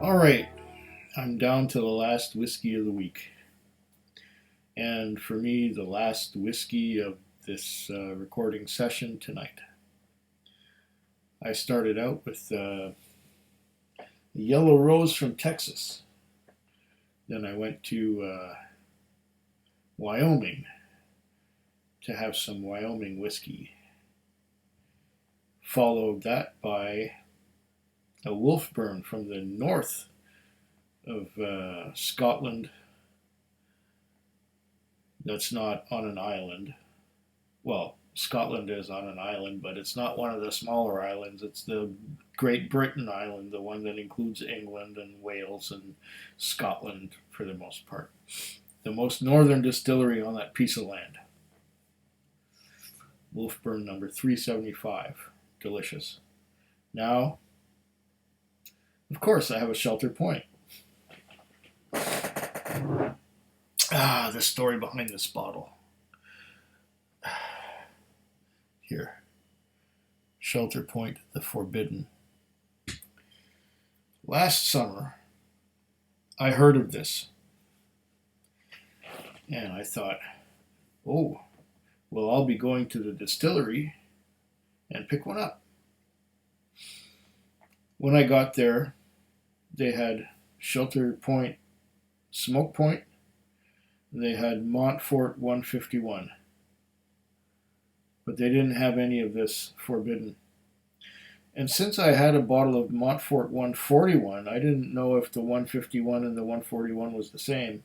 All right, I'm down to the last whiskey of the week. And for me, the last whiskey of this recording session tonight. I started out with the Yellow Rose from Texas. Then I went to Wyoming to have some Wyoming whiskey. Followed that by a Wolfburn from the north of Scotland. That's not on an island. Well, Scotland is on an island, but it's not one of the smaller islands. It's the Great Britain Island, the one that includes England and Wales and Scotland for the most part. The most northern distillery on that piece of land. Wolfburn number 375. Delicious. Now, of course, I have a Shelter Point. The story behind this bottle. Here. Shelter Point, the Forbidden. Last summer, I heard of this. And I thought, oh, well, I'll be going to the distillery and pick one up. When I got there, they had Shelter Point, Smoke Point. They had Montfort 151. But they didn't have any of this Forbidden. And since I had a bottle of Montfort 141, I didn't know if the 151 and the 141 was the same.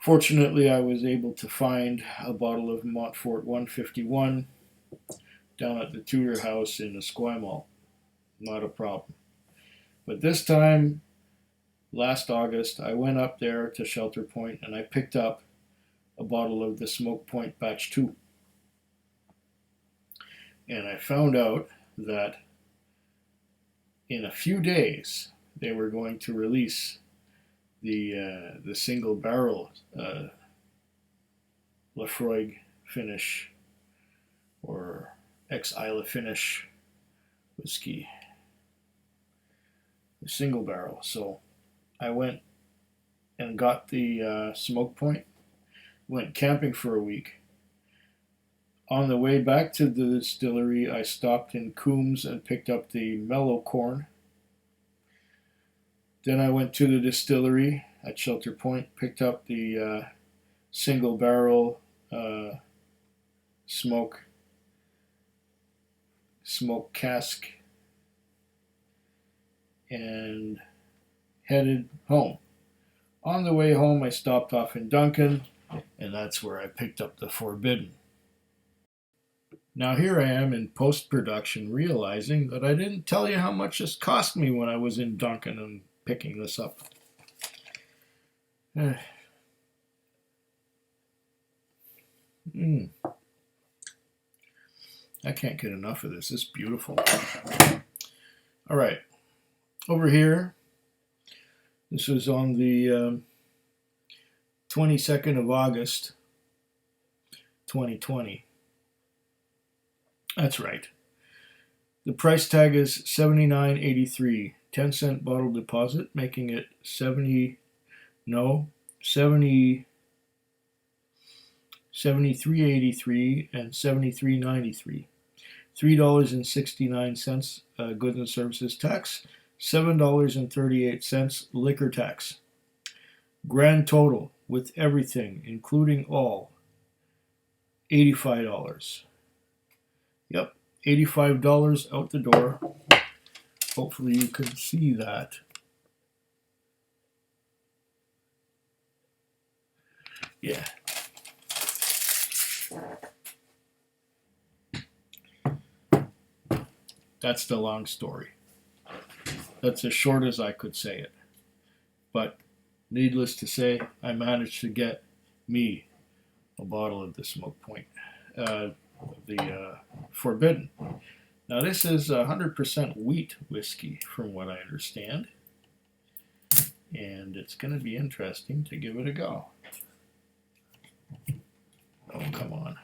Fortunately, I was able to find a bottle of Montfort 151 down at the Tudor House in Esquimalt. Not a problem. But this time, last August, I went up there to Shelter Point and I picked up a bottle of the Smoke Point Batch 2. And I found out that in a few days they were going to release the single barrel Laphroaig finish or ex-Isla finish whiskey. The single barrel. So I went and got the Smoke Point, went camping for a week. On the way back to the distillery, I stopped in Coombs and picked up the Mellow Corn. Then I went to the distillery at Shelter Point, picked up the single barrel smoke cask, and headed home. On the way home, I stopped off in Duncan, and that's where I picked up the Forbidden. Now here I am in post-production realizing that I didn't tell you how much this cost me when I was in Duncan and picking this up. I can't get enough of this. It's beautiful. All right. Over here, this was on the 22nd of August, 2020. That's right. The price tag is $79.83, 10-cent bottle deposit, making it $73.83 and $73.93. $3.69 goods and services tax, $7.38 liquor tax. Grand total with everything, including all, $85. Yep, $85 out the door. Hopefully you can see that. Yeah. That's the long story. That's as short as I could say it. But needless to say, I managed to get me a bottle of the Smoke Point, the Forbidden. Now this is 100% wheat whiskey from what I understand. And it's going to be interesting to give it a go. Oh, come on.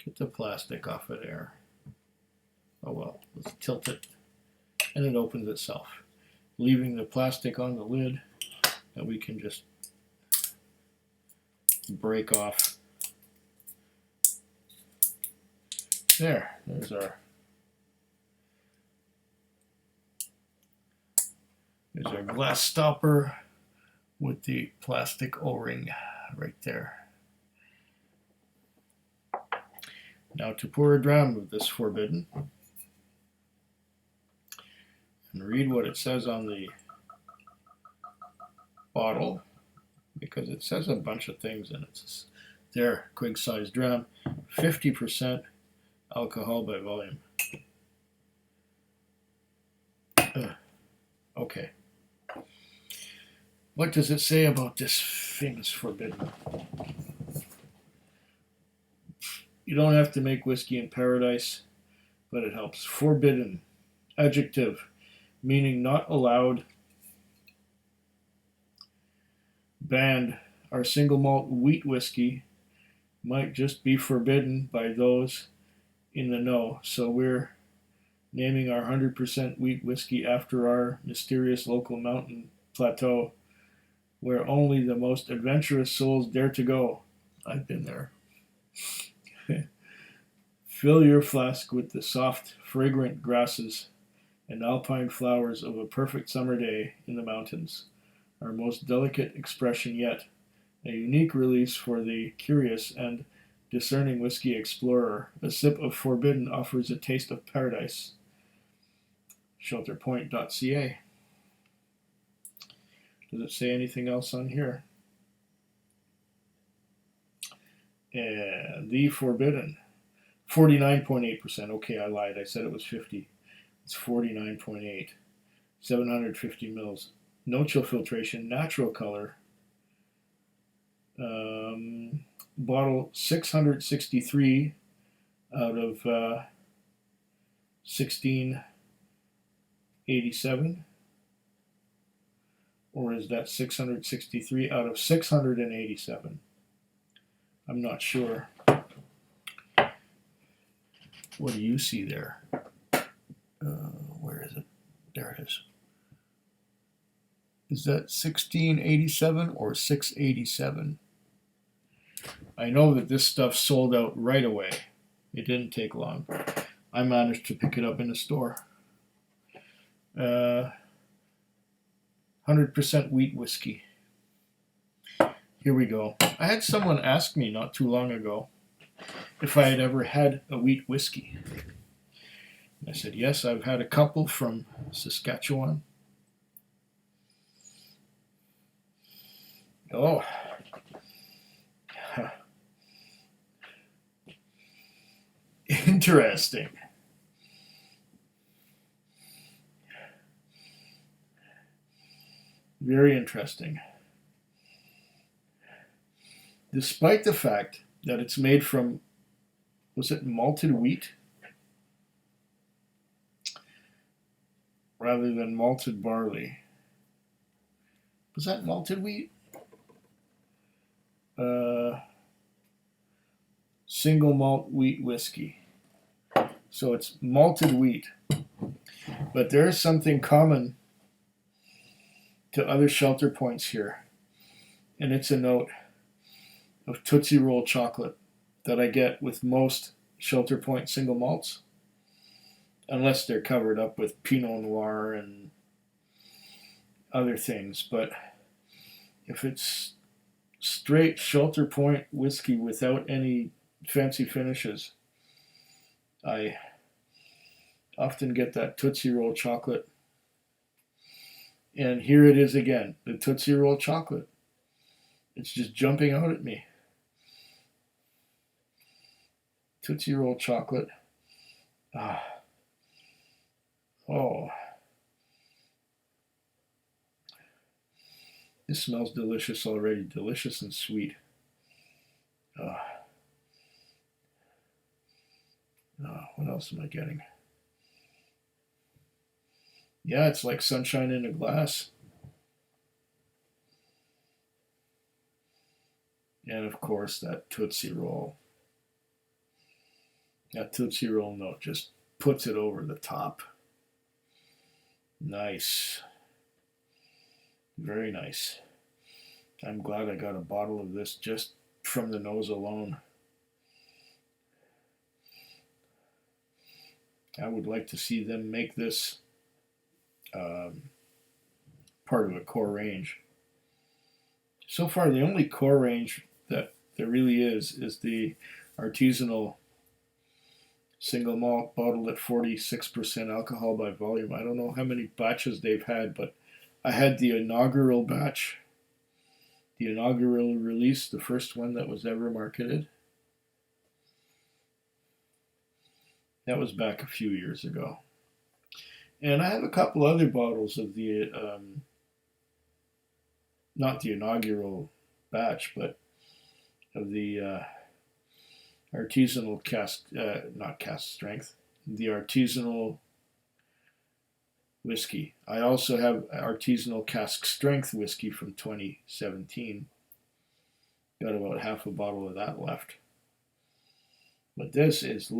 Get the plastic off of there. Oh well, let's tilt it and it opens itself. leaving the plastic on the lid that we can just break off. There's our glass stopper with the plastic O-ring right there. Now to pour a dram of this Forbidden, and read what it says on the bottle, because it says a bunch of things and it's there, quick size dram, 50% alcohol by volume. Okay. What does it say about this famous Forbidden? You don't have to make whiskey in paradise, but it helps. Forbidden, adjective, meaning not allowed. Banned. Our single malt wheat whiskey might just be forbidden by those in the know, so we're naming our 100% wheat whiskey after our mysterious local mountain plateau where only the most adventurous souls dare to go. I've been there. Fill your flask with the soft, fragrant grasses and alpine flowers of a perfect summer day in the mountains. Our most delicate expression yet, a unique release for the curious and discerning whiskey explorer. A sip of Forbidden offers a taste of paradise. Shelterpoint.ca. Does it say anything else on here? And the Forbidden, 49.8%. Okay, I lied. I said it was 50. It's 49.8. 750 mils. No chill filtration. Natural color. Bottle 663 out of 1687. Or is that 663 out of 687? I'm not sure. What do you see there? Where is it? There it is. Is that 1687 or 687? I know that this stuff sold out right away. It didn't take long. I managed to pick it up in the store. 100% wheat whiskey. Here we go. I had someone ask me not too long ago if I had ever had a wheat whiskey. And I said, yes, I've had a couple from Saskatchewan. Oh. Interesting. Very interesting. Despite the fact that it's made from, was it malted wheat? Rather than malted barley. Was that malted wheat? Single malt wheat whiskey. So it's malted wheat. But there is something common to other shelter points here. And it's a note of Tootsie Roll chocolate that I get with most shelter point single malts. Unless they're covered up with Pinot Noir and other things. But if it's straight shelter point whiskey without any fancy finishes, I often get that Tootsie Roll chocolate. And here it is again, the Tootsie Roll chocolate. It's just jumping out at me. Tootsie Roll chocolate. Oh. This smells delicious already. Delicious and sweet. What else am I getting? Yeah, it's like sunshine in a glass. And of course, that Tootsie Roll. That Tootsie Roll note just puts it over the top. Nice. Very nice. I'm glad I got a bottle of this just from the nose alone. I would like to see them make this um, part of a core range. So far, the only core range that there really is the artisanal single malt bottled at 46% alcohol by volume. I don't know how many batches they've had, but I had the inaugural batch, the inaugural release, the first one that was ever marketed. That was back a few years ago. And I have a couple other bottles of the, not the inaugural batch, but of the artisanal cask, not cask strength, the artisanal whiskey. I also have artisanal cask strength whiskey from 2017. Got about half a bottle of that left. But this is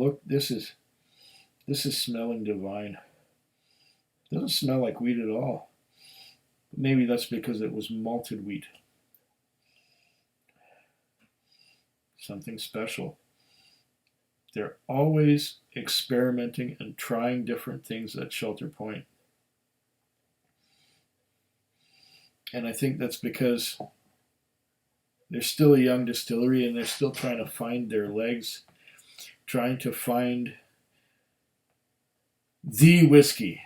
smelling divine. Doesn't smell like wheat at all. Maybe that's because it was malted wheat. Something special. They're always experimenting and trying different things at Shelter Point. And I think that's because they're still a young distillery and they're still trying to find their legs, trying to find the whiskey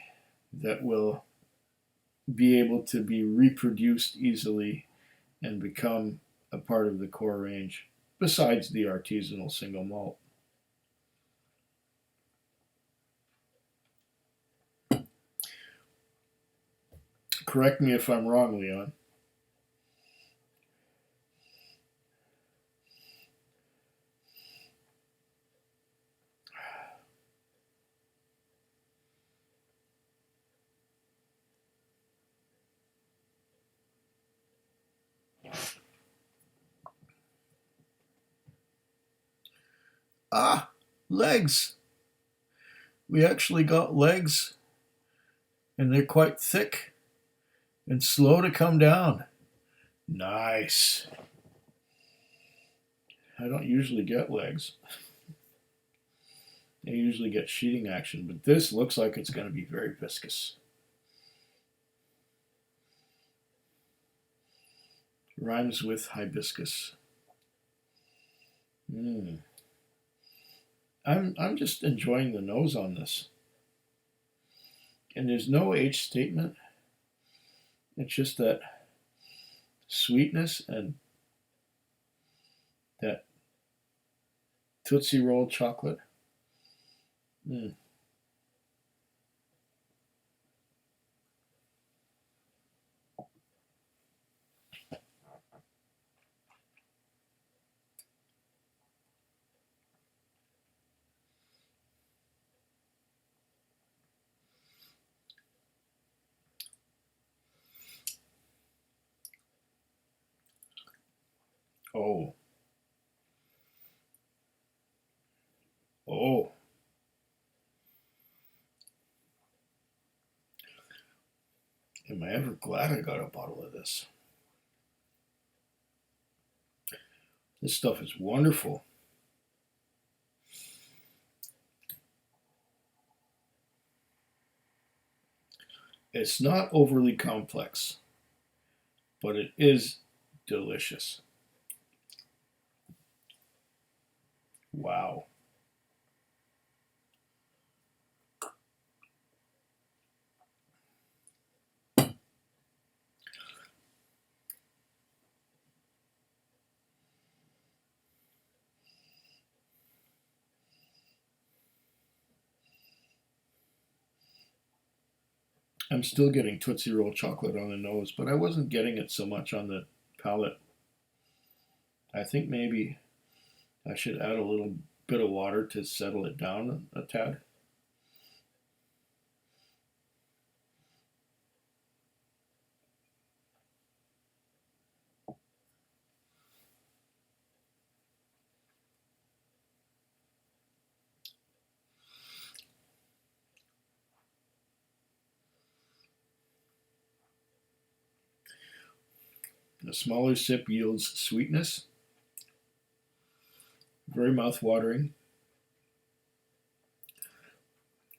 that will be able to be reproduced easily and become a part of the core range, besides the artisanal single malt. Correct me if I'm wrong, Leon. Ah, legs. We actually got legs, and they're quite thick and slow to come down. Nice. I don't usually get legs. I usually get sheeting action, but this looks like it's going to be very viscous. Rhymes with hibiscus. I'm just enjoying the nose on this. And there's no age statement. It's just that sweetness and that Tootsie Roll chocolate. Oh. Oh. Am I ever glad I got a bottle of this? This stuff is wonderful. It's not overly complex, but it is delicious. Wow. I'm still getting Tootsie Roll chocolate on the nose, but I wasn't getting it so much on the palate. I think maybe I should add a little bit of water to settle it down a tad. A smaller sip yields sweetness, very mouth-watering,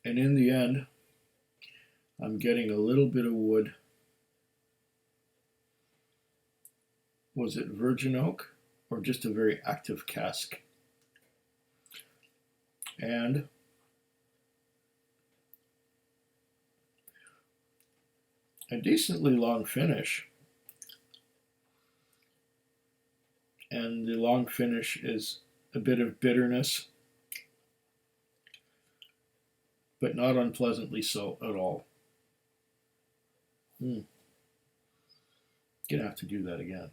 and in the end, I'm getting a little bit of wood. Was it virgin oak or just a very active cask? And a decently long finish. And the long finish is a bit of bitterness, but not unpleasantly so at all. Gonna have to do that again.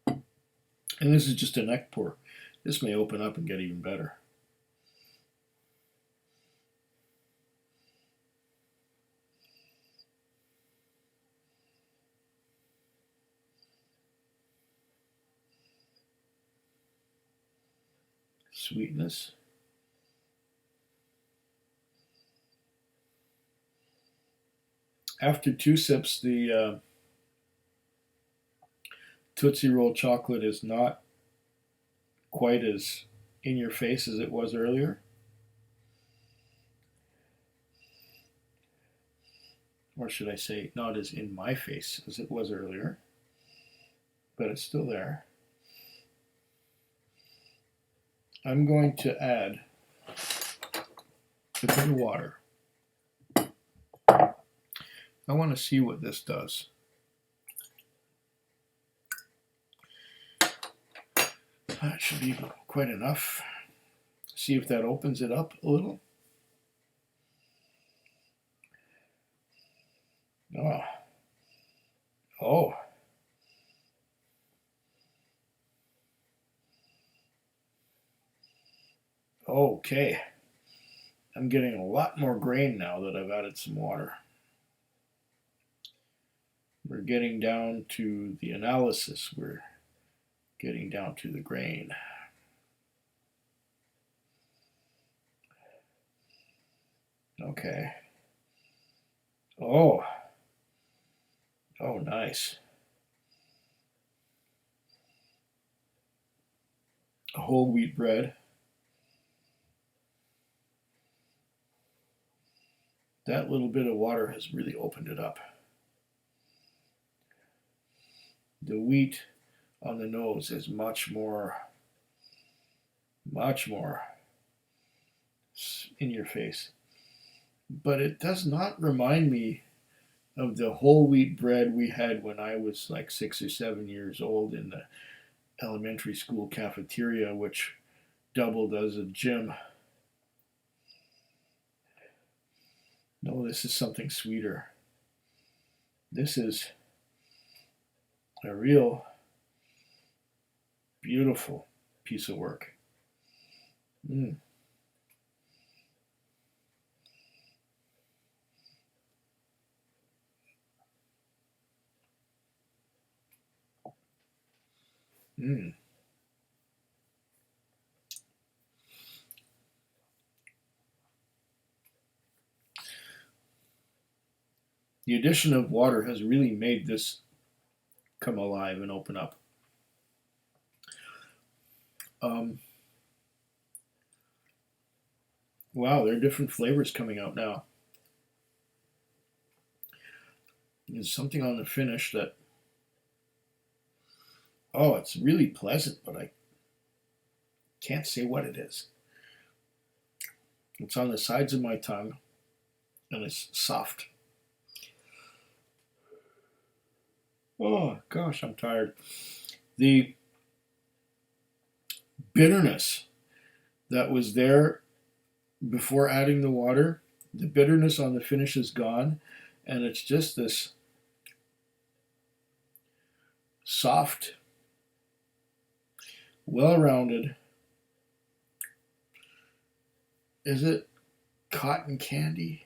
And this is just a neck pour. This may open up and get even better. Sweetness. After 2 sips, the Tootsie Roll chocolate is not quite as in your face as it was earlier. Or should I say, not as in my face as it was earlier, but it's still there. I'm going to add a bit of water. I want to see what this does. That should be quite enough. See if that opens it up a little. Oh. Oh. Okay. I'm getting a lot more grain now that I've added some water. We're getting down to the analysis. We're getting down to the grain. Okay. Oh. Oh, nice. A whole wheat bread. That little bit of water has really opened it up. The wheat on the nose is much more in your face. But it does not remind me of the whole wheat bread we had when I was like 6 or 7 years old in the elementary school cafeteria, which doubled as a gym. No, this is something sweeter. This is a real beautiful piece of work. Mm. Mm. The addition of water has really made this come alive and open up. Wow, there are different flavors coming out now. There's something on the finish that, oh, it's really pleasant, but I can't say what it is. It's on the sides of my tongue, and it's soft. Oh, gosh, I'm tired. The bitterness that was there before adding the water, the bitterness on the finish is gone, and it's just this soft, well-rounded, is it cotton candy?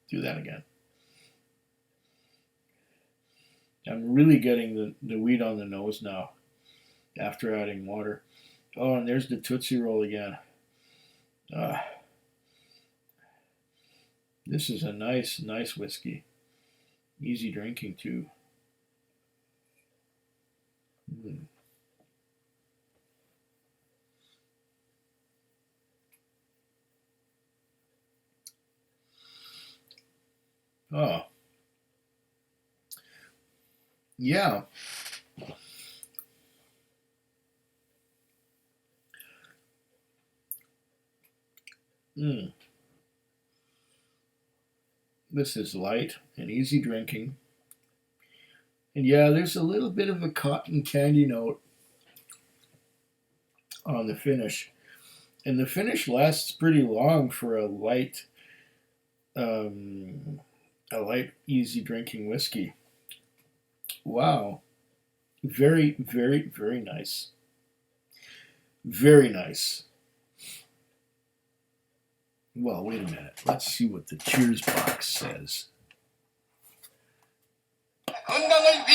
Do that again. I'm really getting the wheat on the nose now after adding water. Oh, and there's the Tootsie Roll again. This is a nice whiskey. Easy drinking too. Mm. Oh, yeah. Mm. This is light and easy drinking. And yeah, there's a little bit of a cotton candy note on the finish. And the finish lasts pretty long for um, a light, easy drinking whiskey. Wow. Very, very, very nice. Very nice. Well, wait a minute. Let's see what the cheers box says. Oh,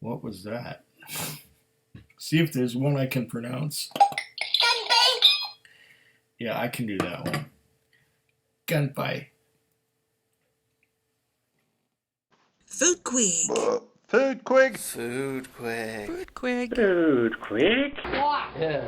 what was that? See if there's one I can pronounce. Yeah, I can do that one. Gunpie. Food Quig. Food Quig. Food quick. Food Quig. Food quick. Yeah.